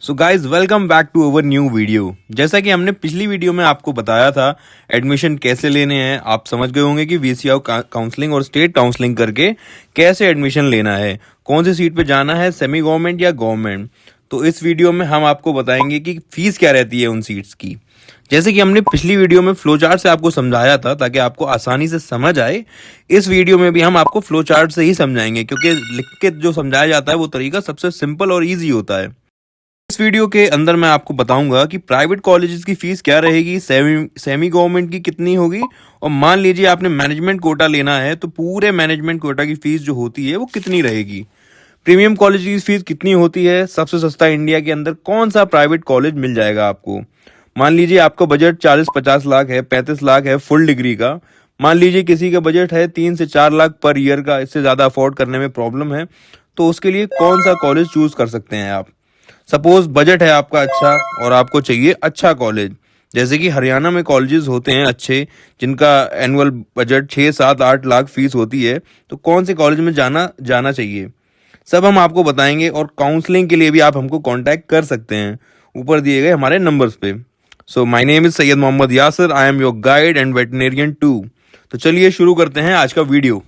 So guys welcome back to our new video. जैसा कि हमने पिछली वीडियो में आपको बताया था एडमिशन कैसे लेने हैं, आप समझ गए होंगे कि वीसीआई काउंसलिंग और स्टेट काउंसलिंग करके कैसे एडमिशन लेना है, कौन सी सीट पे जाना है, सेमी गवर्नमेंट या गवर्नमेंट। तो इस वीडियो में हम आपको बताएंगे कि फीस क्या रहती है उन सीट्स की। जैसे कि हमने पिछली वीडियो में फ्लो चार्ट से आपको समझाया था ताकि आपको आसानी से समझ आए, इस वीडियो में भी हम आपको फ्लो चार्ट से ही समझाएंगे, क्योंकि लिख के जो समझाया जाता है वो तरीका सबसे सिंपल और ईजी होता है। इस वीडियो के अंदर मैं आपको बताऊंगा कि प्राइवेट कॉलेजेस की फीस क्या रहेगी, सेमी गवर्नमेंट की कितनी होगी, और मान लीजिए आपने मैनेजमेंट कोटा लेना है तो पूरे मैनेजमेंट कोटा की फीस जो होती है वो कितनी रहेगी। प्रीमियम कॉलेज की फीस कितनी होती है, सबसे सस्ता इंडिया के अंदर कौन सा प्राइवेट कॉलेज मिल जाएगा आपको। मान लीजिए आपका बजट 40-50 लाख है, 35 लाख है फुल डिग्री का। मान लीजिए किसी का बजट है 3 से 4 लाख पर ईयर का, इससे ज़्यादा अफोर्ड करने में प्रॉब्लम है, तो उसके लिए कौन सा कॉलेज चूज कर सकते हैं आप। सपोज बजट है आपका अच्छा और आपको चाहिए अच्छा कॉलेज, जैसे कि हरियाणा में कॉलेजेस होते हैं अच्छे जिनका एनुअल बजट 6-7-8 लाख फीस होती है, तो कौन से कॉलेज में जाना जाना चाहिए सब हम आपको बताएंगे। और काउंसलिंग के लिए भी आप हमको कांटेक्ट कर सकते हैं ऊपर दिए गए हमारे नंबर्स पे। So my name is Syed Mohammad Yasir, I am your guide and veterinarian too. तो चलिए शुरू करते हैं आज का वीडियो।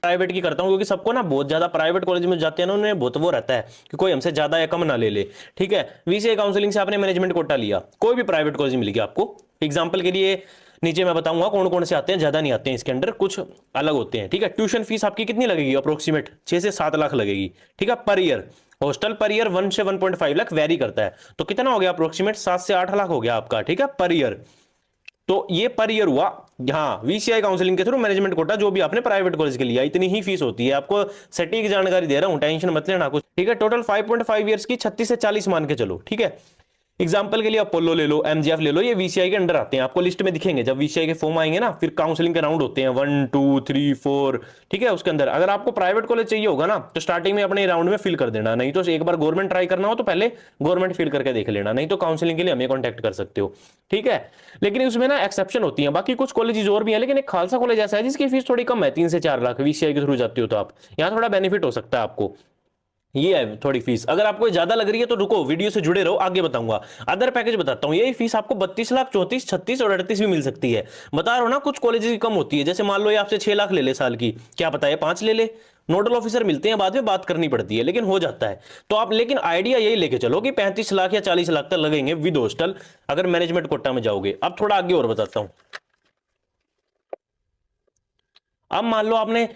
प्राइवेट की करता हूँ क्योंकि सबको ना बहुत ज्यादा प्राइवेट कॉलेज में जाते हैं ना, उन्हें बहुत वो रहता है कि कोई हमसे ज्यादा या कम ना ले ले। ठीक है, वीसीए काउंसलिंग से आपने मैनेजमेंट कोटा लिया, कोई भी प्राइवेट कॉलेज मिल गया आपको। एग्जाम्पल के लिए नीचे मैं बताऊंगा कौन कौन से आते हैं, ज्यादा नहीं आते हैं इसके अंदर, कुछ अलग होते हैं। ठीक है, ट्यूशन फीस आपकी कितनी लगेगी, अप्रोक्सीमेट 6 से 7 लाख लगेगी। ठीक है, per year. Hostel per year 1 से 1.5 लाख वेरी करता है, तो कितना हो गया अप्रोक्सीमेट 7 से 8 लाख हो गया आपका। ठीक है, पर ईयर। तो ये पर ईयर हुआ। हाँ, वीसीआई काउंसलिंग के थ्रू मैनेजमेंट कोटा जो भी आपने प्राइवेट कॉलेज के लिया, इतनी ही फीस होती है। आपको सटीक जानकारी दे रहा हूं, टेंशन मत लेना कुछ। ठीक है, टोटल 5.5 ईयर्स की 36 से 40 मान के चलो। ठीक है, एग्जाम्पल के लिए अपोलो ले लो, एमजीएफ ले लो, ये वीसीआई के अंडर आते हैं, आपको लिस्ट में दिखेंगे जब वीसीआई के फॉर्म आएंगे ना, फिर काउंसलिंग के राउंड होते हैं 1 2 3 4। ठीक है, उसके अंदर अगर आपको प्राइवेट कॉलेज चाहिए होगा ना तो स्टार्टिंग में अपने राउंड में फिल कर देना, नहीं तो एक बार गवर्नमेंट ट्राई करना हो तो पहले गवर्नमेंट फिल करके देख लेना, नहीं तो काउंसलिंग के लिए हमें कॉन्टैक्ट कर सकते हो। ठीक है, लेकिन उसमें ना एक्सेप्शन होती है, बाकी कुछ कॉलेजेस और भी है, लेकिन एक खालसा कॉलेज ऐसा है जिसकी फीस थोड़ी कम है, 3 से 4 लाख। वीसीआई के थ्रू जाते हो तो आप यहाँ थोड़ा बेनिफिट हो सकता है आपको, ये है थोड़ी फीस। अगर आपको ज्यादा लग रही है तो रुको, वीडियो से जुड़े रहो, आगे बताऊंगा। अदर पैकेज बताता हूँ, यही फीस आपको 32 लाख, 34, 36 और 38 भी मिल सकती है। बता रहा हूं ना, कुछ कॉलेजेस की कम होती है, जैसे मान लो ये आपसे 6 लाख ले ले साल की, क्या पता है 5 ले ले। नोडल ऑफिसर मिलते हैं बाद में, बात करनी पड़ती है, लेकिन हो जाता है। तो आप लेकिन आइडिया यही लेके चलो कि 35 लाख या 40 लाख तक लगेंगे विद हॉस्टल अगर मैनेजमेंट कोटा में जाओगे। अब थोड़ा आगे और बताता हूं। अब मान लो आपने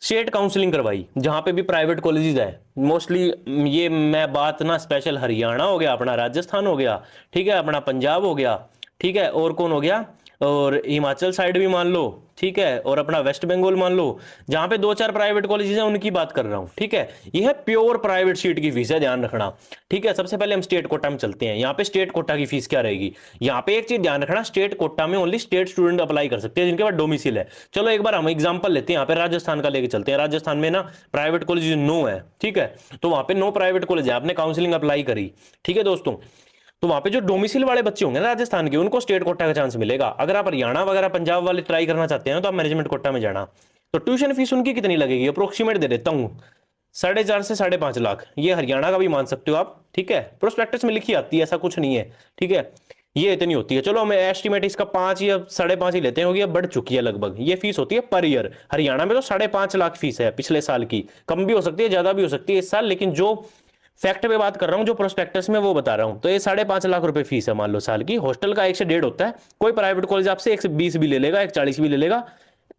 स्टेट काउंसलिंग करवाई, जहां पे भी प्राइवेट कॉलेजेस है मोस्टली, ये मैं बात ना स्पेशल हरियाणा हो गया, अपना राजस्थान हो गया, ठीक है, अपना पंजाब हो गया, ठीक है, और कौन हो गया, और हिमाचल साइड भी मान लो, ठीक है, और अपना वेस्ट बंगाल मान लो, जहां पे 2-4 प्राइवेट कॉलेजेस हैं उनकी बात कर रहा हूं। ठीक है, ये है प्योर प्राइवेट सीट की फीस है, ध्यान रखना। ठीक है, सबसे पहले हम स्टेट कोटा में चलते हैं। यहाँ पे स्टेट कोटा की फीस क्या रहेगी, यहाँ पे एक चीज ध्यान रखना, स्टेट कोटा में ओनली स्टेट स्टूडेंट अप्लाई कर सकते हैं जिनके पास डोमिसिल है। चलो एक बार हम एग्जांपल लेते हैं, यहाँ पे राजस्थान का लेके चलते हैं। राजस्थान में ना प्राइवेट कॉलेज नो है, ठीक है, तो वहां पे नो प्राइवेट कॉलेज है, आपने काउंसलिंग अप्लाई करी, ठीक है दोस्तों, तो वहां पे जो डोमिसिल वाले बच्चे होंगे ना राजस्थान के, उनको स्टेट कोटा का चांस मिलेगा। अगर आप हरियाणा वगैरह पंजाब वाले ट्राई करना चाहते हैं तो आप मैनेजमेंट कोटा में जाना। तो ट्यूशन फीस उनकी कितनी लगेगी, अप्रोक्सीमेट दे देता हूं, 4.5 से 5.5 लाख। ये हरियाणा का भी मान सकते हो आप, ठीक है, प्रोस्पेक्टस में लिखी आती है, ऐसा कुछ नहीं है। ठीक है, ये इतनी होती है। चलो हम एस्टिमेट इसका 5 या 5.5 ही लेते हैं, क्योंकि बढ़ चुकी है लगभग। ये फीस होती है पर ईयर। हरियाणा में तो 5.5 लाख फीस है पिछले साल की, कम भी हो सकती है ज्यादा भी हो सकती है इस साल, लेकिन जो फैक्ट पे बात कर रहा हूं, जो प्रोस्पेक्टस में वो बता रहा हूं। तो ये 5.5 लाख रुपए फीस है मान लो साल की। हॉस्टल का 1 से 1.5 होता है। कोई प्राइवेट कॉलेज आपसे 1 से 20 भी ले लेगा, 1 40 भी ले लेगा,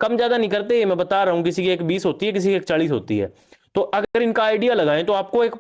कम ज्यादा नहीं करते, ये मैं बता रहा हूं। किसी की 1 20 होती है, किसी की 1 40 होती है। तो अगर इनका आइडिया लगाएं तो आपको एक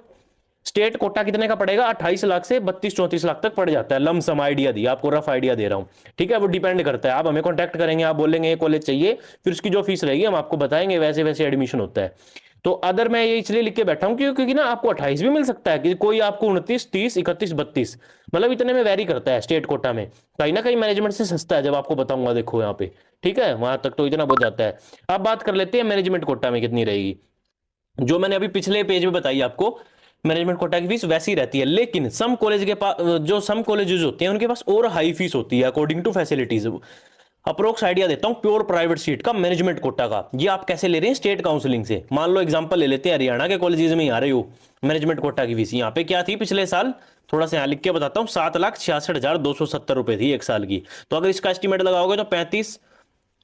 स्टेट कोटा कितने का पड़ेगा, 28 लाख से 32-34 लाख तक पड़ जाता है। लमसम आइडिया दिया आपको, रफ आइडिया दे रहा हूं, ठीक है। वो डिपेंड करता है, आप हमें कांटेक्ट करेंगे, आप बोलेंगे ये कॉलेज चाहिए, फिर उसकी जो फीस रहेगी हम आपको बताएंगे, वैसे वैसे एडमिशन होता है। तो अदर मैं ये इसलिए लिख के बैठा हूं क्योंकि ना आपको 28 भी मिल सकता है, कि कोई आपको 29, 30, 31, 32, मतलब इतने में वेरी करता है स्टेट कोटा में। कहीं ना कहीं मैनेजमेंट से सस्ता है, जब आपको बताऊंगा देखो यहाँ पे, ठीक है, वहां तक तो इतना बहुत जाता है। अब बात कर लेते हैं मैनेजमेंट कोटा में कितनी रहेगी। जो मैंने अभी पिछले पेज में बताई आपको, मैनेजमेंट कोटा की फीस वैसी रहती है, लेकिन सम कॉलेज के पास, जो सम कॉलेजेस होते हैं उनके पास और हाई फीस होती है according to facilities. Approx idea देता हूं प्योर प्राइवेट सीट का, मैनेजमेंट कोटा का, ये आप कैसे ले रहे हैं स्टेट काउंसलिंग से। मान लो एग्जांपल ले लेते हैं, हरियाणा के कॉलेजेस में ही आ रहे हो, मैनेजमेंट कोटा की फीस यहाँ पे क्या थी पिछले साल, थोड़ा सा यहाँ लिख के बताता हूँ, 7,66,270 रुपए थी 1 साल की। तो अगर इसका एस्टिमेट लगाओगे तो 35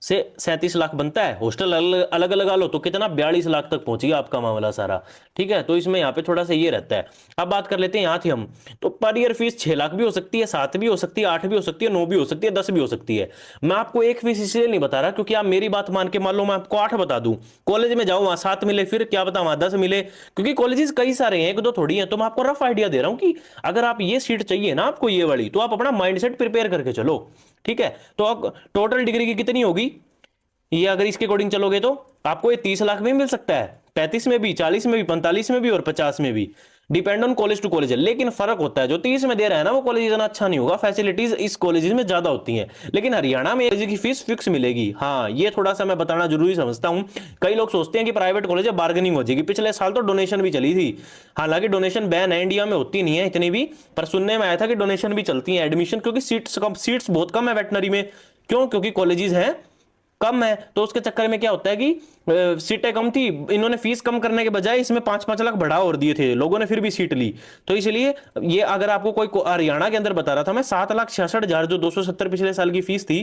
से 37 लाख बनता है। हॉस्टल अलग अलग लो तो कितना 42 लाख तक पहुंची आपका मामला सारा, ठीक है। तो इसमें यहाँ पे थोड़ा सा ये रहता है। अब बात कर लेते हैं, यहाँ थी हम, तो पर ईयर फीस 6 लाख भी हो सकती है, 7 भी हो सकती है, 8 भी हो सकती है, 9 भी हो सकती है, 10 भी हो सकती है। मैं आपको एक फीस इसलिए नहीं बता रहा क्योंकि आप मेरी बात मान के मान लो मैं आपको 8 बता दूं, कॉलेज में जाऊं वहां 7 मिले, फिर क्या बता वहां 10 मिले, क्योंकि कॉलेजेस कई सारे हैं, एक दो थोड़ी है। तो मैं आपको रफ आइडिया दे रहा हूं कि अगर आप ये सीट चाहिए ना आपको ये वाली, तो आप अपना माइंडसेट प्रिपेयर करके चलो, ठीक है। तो अब टोटल डिग्री की कितनी होगी, ये अगर इसके अकॉर्डिंग चलोगे तो आपको ये 30 लाख में मिल सकता है, 35 में भी, 40 में भी, 45 में भी और 50 में भी, depend on college to college है। लेकिन फर्क होता है, जो 30 में दे रहा है ना वो कॉलेज इतना अच्छा नहीं होगा, फैसिलिटीज इस कॉलेज में ज्यादा होती हैं। लेकिन हरियाणा में की फीस फिक्स मिलेगी। हाँ, ये थोड़ा सा मैं बताना जरूरी समझता हूं। कई लोग सोचते हैं कि प्राइवेट कॉलेज है बार्गेनिंग हो जाएगी, पिछले साल तो डोनेशन भी चली थी। हालांकि डोनेशन बैन है, इंडिया में होती नहीं है इतनी भी, पर सुनने में आया था कि डोनेशन भी चलती है एडमिशन, क्योंकि सीट्स बहुत कम है वेटनरी में। क्यों? क्योंकि कॉलेजेस हैं कम है, तो उसके चक्कर में क्या होता है कि सीटें कम थी, इन्होंने फीस कम करने के बजाय इसमें 5-5 लाख बढ़ा और दिए थे लोगों ने, फिर भी सीट ली। तो इसलिए ये अगर आपको कोई हरियाणा के अंदर बता रहा था मैं, 7,66,000 जो 270 पिछले साल की फीस थी,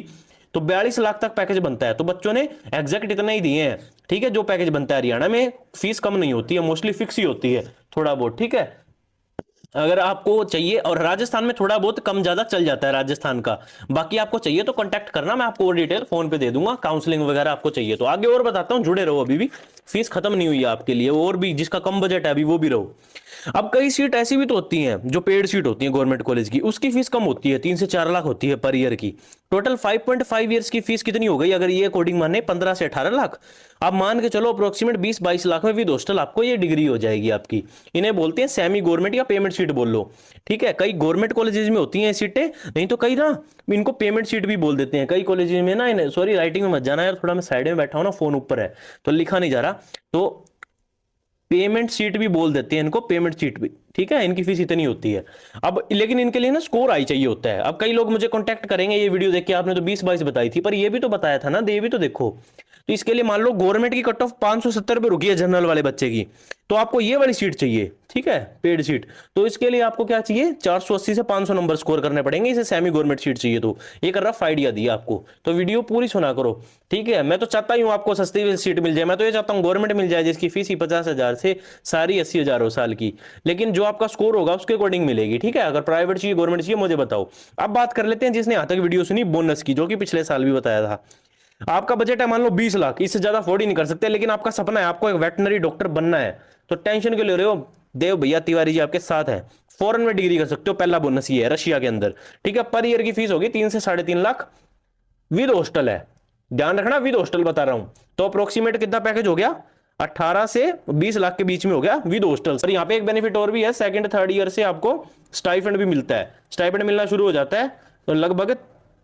तो 42 लाख तक पैकेज बनता है। तो बच्चों ने एग्जैक्ट इतना ही दिए हैं, ठीक है। जो पैकेज बनता है हरियाणा में फीस कम नहीं होती है, मोस्टली फिक्स ही होती है थोड़ा बहुत, ठीक है। अगर आपको चाहिए, और राजस्थान में थोड़ा बहुत कम ज्यादा चल जाता है राजस्थान का, बाकी आपको चाहिए तो कांटेक्ट करना, मैं आपको और डिटेल फोन पे दे दूंगा, काउंसलिंग वगैरह आपको चाहिए तो। आगे और बताता हूं, जुड़े रहो, अभी भी फीस खत्म नहीं हुई है आपके लिए, और भी जिसका कम बजट है अभी वो भी रहो। अब कई सीट ऐसी भी तो होती हैं जो पेड सीट होती है गवर्नमेंट कॉलेज की, उसकी फीस कम होती है, 3 से 4 लाख होती है पर ईयर की। टोटल 5.5 ईयर्स की फीस कितनी हो गई अगर ये अकॉर्डिंग माने, 15 से 18 लाख। आप मान के चलो अप्रोक्सीमेट 20-22 लाख में विद हॉस्टल आपको ये डिग्री हो जाएगी आपकी। इन्हें बोलते हैं सेमी गवर्नमेंट या पेमेंट सीट बोल लो, ठीक है। कई गवर्नमेंट कॉलेजेस में होती हैं सीटें, नहीं तो कई ना इनको पेमेंट सीट भी बोल देते हैं कई कॉलेजेस में ना। सॉरी, राइटिंग में मत जाना यार, थोड़ा मैं साइड में बैठा हूं ना, फोन ऊपर है तो लिखा नहीं जा रहा। तो पेमेंट सीट भी बोल देते हैं इनको, पेमेंट सीट भी, ठीक है। इनकी फीस इतनी होती है। अब लेकिन इनके लिए ना स्कोर आई चाहिए होता है। अब कई लोग मुझे कांटेक्ट करेंगे, ये वीडियो देख के आपने तो 20-22 बताई थी, पर ये भी तो बताया था ना, ये भी तो देखो। तो इसके लिए मान लो गवर्नमेंट की कट ऑफ 570 पे रुकी है जनरल वाले बच्चे की, तो आपको ये वाली सीट चाहिए, ठीक है, पेड सीट। तो इसके लिए आपको क्या चाहिए, 480 से 500 नंबर स्कोर करने पड़ेंगे, इसे सेमी गवर्नमेंट सीट चाहिए। तो एक रफ आइडिया दिया आपको, तो वीडियो पूरी सुना करो, ठीक है। मैं तो चाहता हूं आपको सस्ती सीट मिल जाए, मैं तो ये चाहता हूं गवर्नमेंट मिल जाए जिसकी फीस ही 50,000 से सारी 80,000 हो साल की, लेकिन जो आपका स्कोर होगा उसके अकॉर्डिंग मिलेगी, ठीक है। अगर प्राइवेट चाहिए गवर्नमेंट चाहिए मुझे बताओ। अब बात कर लेते हैं जिसने यहां तक वीडियो सुनी बोनस की, जो कि पिछले साल भी बताया था। आपका बजट है मान लो 20 लाख, इससे ज्यादा अफोर्ड ही नहीं कर सकते, लेकिन आपका सपना है आपको एक वेटनरी डॉक्टर बनना है, तो टेंशन क्यों ले रहे हो, देव भैया तिवारी जी आपके साथ है, फॉरेन में डिग्री कर सकते हो। पहला बोनस ये है रशिया के अंदर, ठीक है। पर ईयर की फीस होगी 3 से 3.5 लाख, विद हॉस्टल है, ध्यान रखना विद हॉस्टल बता रहा हूं। तो अप्रोक्सीमेट कितना पैकेज हो गया, 18 से 20 लाख के बीच में हो गया विद हॉस्टल। सर यहाँ पे एक बेनिफिट और भी है, सेकंड थर्ड ईयर से आपको स्टाइपेंड भी मिलता है, स्टाइपेंड मिलना शुरू हो जाता है तो लगभग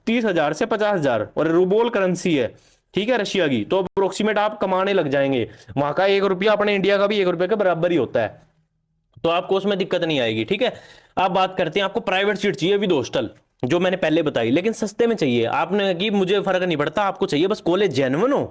30,000 से 50,000, और रूबल करेंसी है, ठीक है, रशिया की। तो अप्रोक्सीमेट आप कमाने लग जाएंगे, वहां का 1 रुपया अपने इंडिया का भी 1 रुपये के बराबर ही होता है, तो आपको उसमें दिक्कत नहीं आएगी, ठीक है। आप बात करते हैं, आपको प्राइवेट सीट चाहिए विद हॉस्टल, जो मैंने पहले बताई, लेकिन सस्ते में चाहिए। आपने कि मुझे फर्क नहीं पड़ता, आपको चाहिए बस कॉलेज जेन्युइन हो,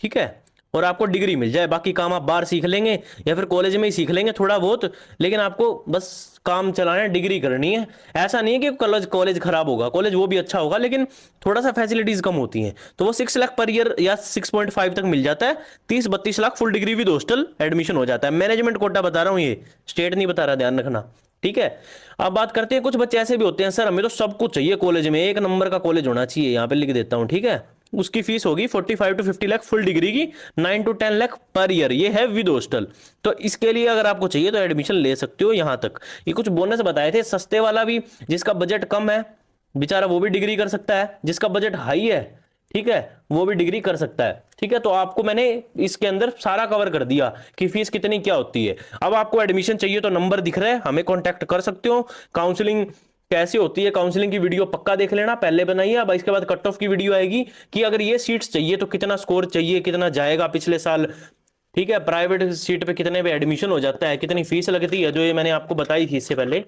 ठीक है, और आपको डिग्री मिल जाए, बाकी काम आप बाहर सीख लेंगे या फिर कॉलेज में ही सीख लेंगे थोड़ा बहुत, लेकिन आपको बस काम चलाना है, डिग्री करनी है। ऐसा नहीं है कि कॉलेज खराब होगा, कॉलेज वो भी अच्छा होगा, लेकिन थोड़ा सा फैसिलिटीज कम होती हैं। तो वो 6 लाख पर ईयर या 6.5 तक मिल जाता है, 30-32 lakh full degree with hostel admission हो जाता है। मैनेजमेंट कोटा बता रहा हूँ, ये स्टेट नहीं बता रहा, ध्यान रखना, ठीक है। अब बात करते हैं, कुछ बच्चे ऐसे भी होते हैं, सर हमें तो सब कुछ चाहिए कॉलेज में, 1 नंबर का कॉलेज होना चाहिए, यहाँ पे लिख देता हूँ, ठीक है। उसकी फीस होगी 45 to 50 लाख फुल डिग्री की, 9 to 10 लाख पर ईयर, ये है विद हॉस्टल। तो इसके लिए अगर आपको चाहिए तो एडमिशन ले सकते हो यहां तक। ये कुछ बोनस बताए थे, सस्ते वाला भी, जिसका बजट कम है बेचारा वो भी डिग्री कर सकता है, जिसका बजट हाई है, ठीक है, वो भी डिग्री कर सकता है, ठीक है। तो आपको मैंने इसके अंदर सारा कवर कर दिया कि फीस कितनी क्या होती है। अब आपको एडमिशन चाहिए तो नंबर दिख रहा है, हमें कांटेक्ट कर सकते हो। काउंसलिंग कैसे होती है, काउंसलिंग की वीडियो पक्का देख लेना, पहले बनाइए। अब इसके बाद कट ऑफ की वीडियो आएगी कि अगर ये सीट्स चाहिए तो कितना स्कोर चाहिए, कितना जाएगा पिछले साल, ठीक है। प्राइवेट सीट पे कितने पे एडमिशन हो जाता है, कितनी फीस लगती है, जो ये मैंने आपको बताई थी इससे पहले,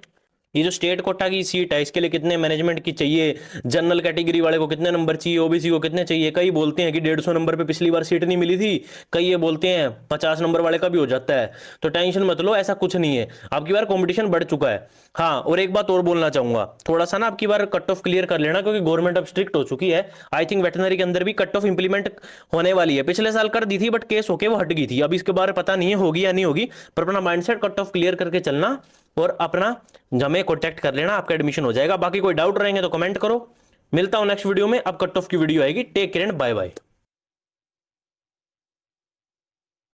ये जो स्टेट कोटा की सीट है इसके लिए कितने मैनेजमेंट की चाहिए, जनरल कैटेगरी वाले को कितने नंबर चाहिए, ओबीसी को कितने चाहिए। कई बोलते हैं कि 150 नंबर पे पिछली बार सीट नहीं मिली थी, कई ये बोलते हैं 50 नंबर वाले का भी हो जाता है। तो टेंशन मत लो, ऐसा कुछ नहीं है, आपकी बार कंपटीशन बढ़ चुका है। हाँ, और एक बात और बोलना चाहूंगा, थोड़ा सा ना आपकी बार कट ऑफ क्लियर कर लेना, क्योंकि गवर्नमेंट अब स्ट्रिक्ट हो चुकी है। आई थिंक वेटनरी के अंदर भी कट ऑफ इंप्लीमेंट होने वाली है, पिछले साल कर दी थी बट केस होके वो हट गई थी, अब इसके बारे पता नहीं है होगी या नहीं होगी। पर अपना माइंडसेट कट ऑफ क्लियर करके चलना और अपना हमें कॉन्टैक्ट कर लेना, आपका एडमिशन हो जाएगा। बाकी कोई डाउट रहेंगे तो कमेंट करो। मिलता हूं नेक्स्ट वीडियो में, अब कट ऑफ की वीडियो आएगी। Take care and bye bye.